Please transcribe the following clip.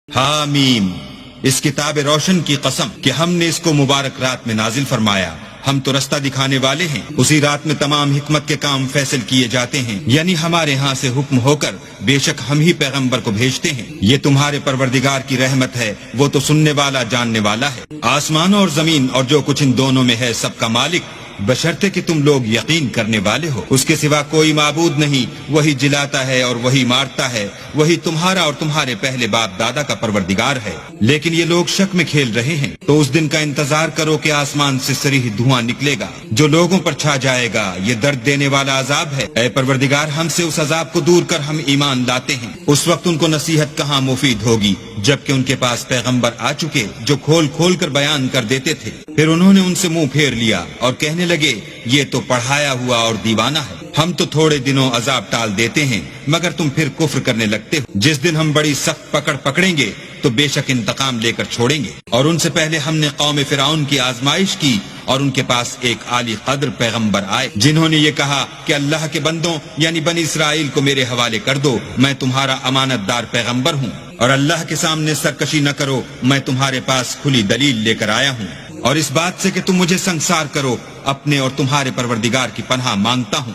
حامیم، اس کتاب روشن کی قسم کہ ہم نے اس کو مبارک رات میں نازل فرمایا، ہم تو رستہ دکھانے والے ہیں۔ اسی رات میں تمام حکمت کے کام فیصل کیے جاتے ہیں، یعنی ہمارے ہاں سے حکم ہو کر بے شک ہم ہی پیغمبر کو بھیجتے ہیں۔ یہ تمہارے پروردگار کی رحمت ہے، وہ تو سننے والا جاننے والا ہے۔ آسمان اور زمین اور جو کچھ ان دونوں میں ہے سب کا مالک، بشرطے کہ تم لوگ یقین کرنے والے ہو۔ اس کے سوا کوئی معبود نہیں، وہی جلاتا ہے اور وہی مارتا ہے، وہی تمہارا اور تمہارے پہلے باپ دادا کا پروردگار ہے۔ لیکن یہ لوگ شک میں کھیل رہے ہیں، تو اس دن کا انتظار کرو کہ آسمان سے صریح دھواں نکلے گا جو لوگوں پر چھا جائے گا۔ یہ درد دینے والا عذاب ہے۔ اے پروردگار، ہم سے اس عذاب کو دور کر، ہم ایمان لاتے ہیں۔ اس وقت ان کو نصیحت کہاں مفید ہوگی جبکہ ان کے پاس پیغمبر آ چکے جو کھول کھول کر بیان کر دیتے تھے۔ پھر انہوں نے ان سے منہ پھیر لیا اور کہنے لگے یہ تو پڑھایا ہوا اور دیوانہ ہے، ہم تو تھوڑے دنوں عذاب ٹال دیتے ہیں مگر تم پھر کفر کرنے لگتے ہو۔ جس دن ہم بڑی سخت پکڑ پکڑیں گے تو بے شک انتقام لے کر چھوڑیں گے۔ اور ان سے پہلے ہم نے قوم فرعون کی آزمائش کی اور ان کے پاس ایک عالی قدر پیغمبر آئے جنہوں نے یہ کہا کہ اللہ کے بندوں یعنی بنی اسرائیل کو میرے حوالے کر دو، میں تمہارا امانت دار پیغمبر ہوں، اور اللہ کے سامنے سرکشی نہ کرو، میں تمہارے پاس کھلی دلیل لے کر آیا ہوں، اور اس بات سے کہ تم مجھے سنگسار کرو، اپنے اور تمہارے پروردگار کی پناہ مانگتا ہوں۔